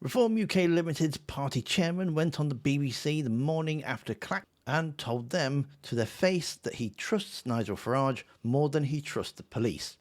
Reform UK Limited's party chairman went on the BBC the morning after Clack and told them to their face that he trusts Nigel Farage more than he trusts the police.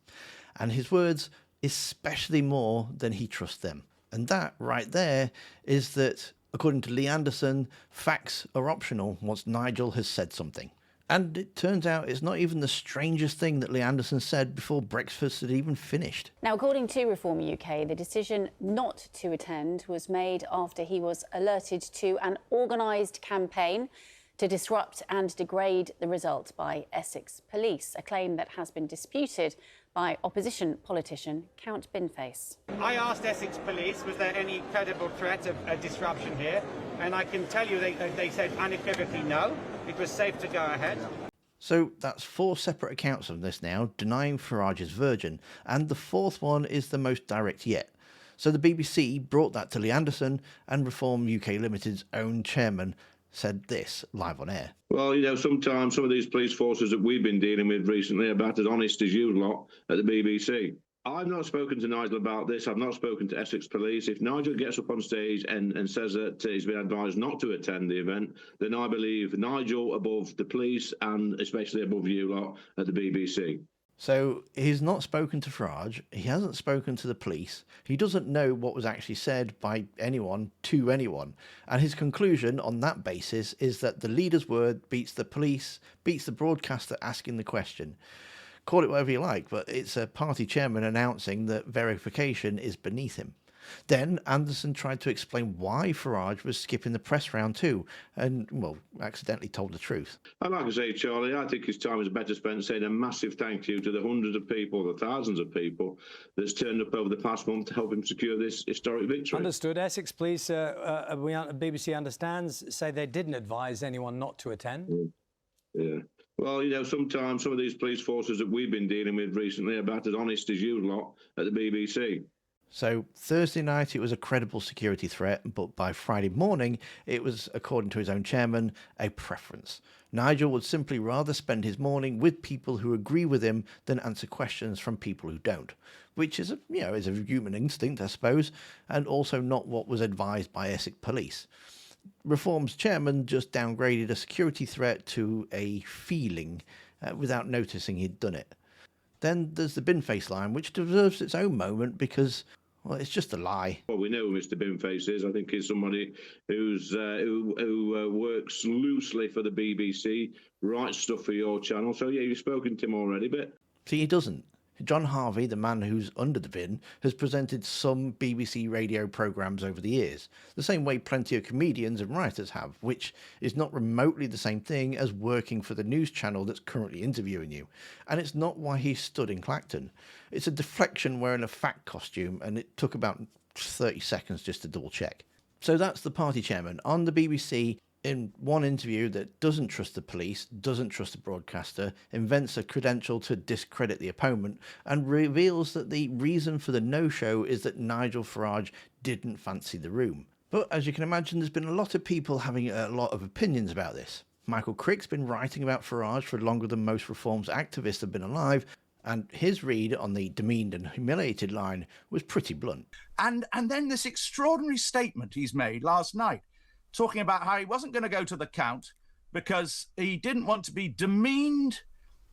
And his words, especially more than he trusts them. And that right there is that, according to Lee Anderson, facts are optional once Nigel has said something. And it turns out it's not even the strangest thing that Lee Anderson said before breakfast had even finished. Now, according to Reform UK, the decision not to attend was made after he was alerted to an organised campaign to disrupt and degrade the result by Essex Police, a claim that has been disputed by opposition politician Count Binface. I asked Essex Police, was there any credible threat of a disruption here? And I can tell you they said unequivocally no, it was safe to go ahead. So that's 4 separate accounts of this now, denying Farage's version, and the 4th one is the most direct yet. So the BBC brought that to Lee Anderson, and Reform UK Limited's own chairman said this live on air. Well, sometimes some of these police forces that we've been dealing with recently are about as honest as you lot at the BBC. I've not spoken to Nigel about this. I've not spoken to Essex Police. If Nigel gets up on stage and says that he's been advised not to attend the event, then I believe Nigel above the police and especially above you lot at the BBC. So he's not spoken to Farage, he hasn't spoken to the police, he doesn't know what was actually said by anyone to anyone, and his conclusion on that basis is that the leader's word beats the police, beats the broadcaster asking the question. Call it whatever you like, but it's a party chairman announcing that verification is beneath him. Then Anderson tried to explain why Farage was skipping the press round too, and, well, accidentally told the truth. And like I say, Charlie, I think his time is better spent saying a massive thank you to the hundreds of people, the thousands of people that's turned up over the past month to help him secure this historic victory. Understood. Essex Police, BBC understands, say they didn't advise anyone not to attend. Yeah. Well, sometimes some of these police forces that we've been dealing with recently are about as honest as you lot at the BBC. So Thursday night it was a credible security threat, but by Friday morning it was, according to his own chairman, a preference. Nigel would simply rather spend his morning with people who agree with him than answer questions from people who don't, which is is a human instinct, I suppose, and also not what was advised by Essex Police. Reform's chairman just downgraded a security threat to a feeling without noticing he'd done it. Then there's the Binface line, which deserves its own moment because, well, it's just a lie. Well, we know who Mr. Binface is. I think he's somebody who works loosely for the BBC, writes stuff for your channel. So, yeah, you've spoken to him already, but... See, he doesn't. John Harvey, the man who's under the bin, has presented some BBC radio programmes over the years, the same way plenty of comedians and writers have, which is not remotely the same thing as working for the news channel that's currently interviewing you. And it's not why he stood in Clacton. It's a deflection wearing a fat costume, and it took about 30 seconds just to double check. So that's the party chairman on the BBC in one interview that doesn't trust the police, doesn't trust the broadcaster, invents a credential to discredit the opponent, and reveals that the reason for the no-show is that Nigel Farage didn't fancy the room. But as you can imagine, there's been a lot of people having a lot of opinions about this. Michael Crick's been writing about Farage for longer than most Reforms activists have been alive, and his read on the demeaned and humiliated line was pretty blunt. And then this extraordinary statement he's made last night, talking about how he wasn't going to go to the Count because he didn't want to be demeaned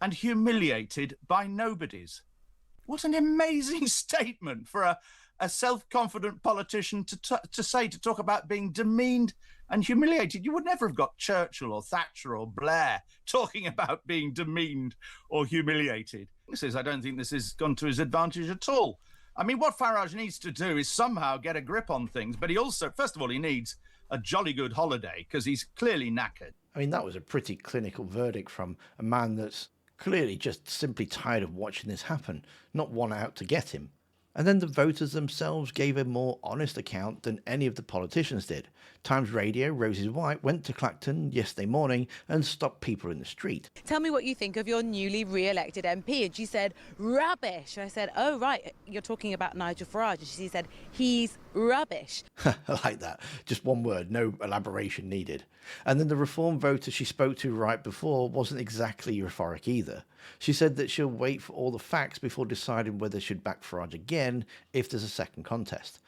and humiliated by nobodies. What an amazing statement for a self-confident politician to talk about being demeaned and humiliated. You would never have got Churchill or Thatcher or Blair talking about being demeaned or humiliated. I don't think this has gone to his advantage at all. I mean, what Farage needs to do is somehow get a grip on things, but he also, first of all, he needs a jolly good holiday because he's clearly knackered. I mean, that was a pretty clinical verdict from a man that's clearly just simply tired of watching this happen, not one out to get him. And then the voters themselves gave a more honest account than any of the politicians did. Times Radio, Rosie White, went to Clacton yesterday morning and stopped people in the street. Tell me what you think of your newly re-elected MP. And she said, rubbish. I said, oh, right, you're talking about Nigel Farage. And she said, he's rubbish. I like that. Just one word, no elaboration needed. And then the Reform voter she spoke to right before wasn't exactly euphoric either. She said that she'll wait for all the facts before deciding whether she'd back Farage again if there's a second contest.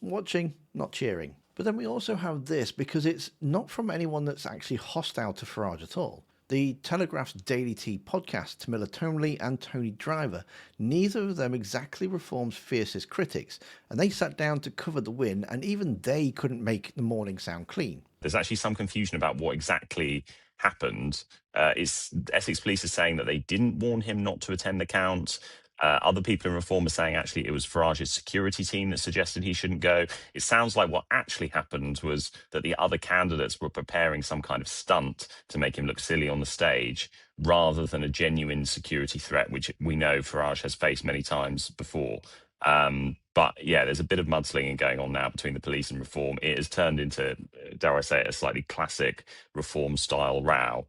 Watching, not cheering. But then we also have this, because it's not from anyone that's actually hostile to Farage at all. The Telegraph's Daily Tea podcast, Tamila Tonley and Tony Driver, neither of them exactly Reform's fiercest critics, and they sat down to cover the win, and even they couldn't make the morning sound clean. There's actually some confusion about what exactly happened. Essex Police is saying that they didn't warn him not to attend the count. Other people in Reform are saying actually it was Farage's security team that suggested he shouldn't go. It sounds like what actually happened was that the other candidates were preparing some kind of stunt to make him look silly on the stage, rather than a genuine security threat, which we know Farage has faced many times before. But yeah, there's a bit of mudslinging going on now between the police and Reform. It has turned into, dare I say it, a slightly classic Reform-style row.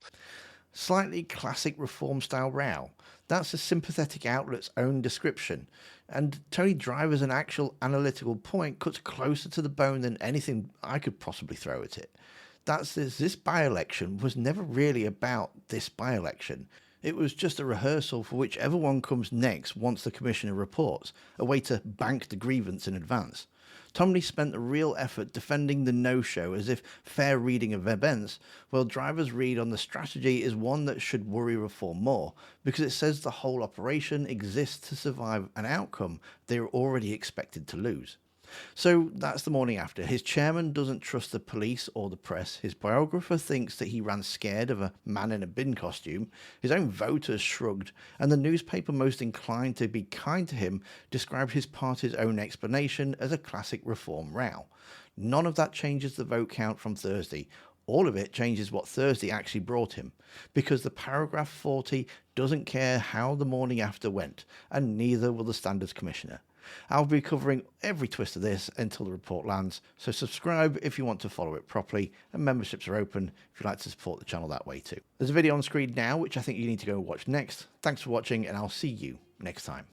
Slightly classic Reform-style row. That's a sympathetic outlet's own description. And Tony Driver's an actual analytical point cuts closer to the bone than anything I could possibly throw at it. This by-election was never really about this by-election. It was just a rehearsal for whichever one comes next once the Commissioner reports, a way to bank the grievance in advance. Tomley spent a real effort defending the no-show as if fair reading of events, while Driver's read on the strategy is one that should worry Reform more, because it says the whole operation exists to survive an outcome they are already expected to lose. So that's the morning after. His chairman doesn't trust the police or the press. His biographer thinks that he ran scared of a man in a bin costume. His own voters shrugged, and the newspaper most inclined to be kind to him described his party's own explanation as a classic Reform row. None of that changes the vote count from Thursday. All of it changes what Thursday actually brought him, because the paragraph 40 doesn't care how the morning after went, and neither will the Standards Commissioner. I'll be covering every twist of this until the report lands, so subscribe if you want to follow it properly, and memberships are open if you'd like to support the channel that way too. There's a video on screen now which I think you need to go watch next. Thanks for watching, and I'll see you next time.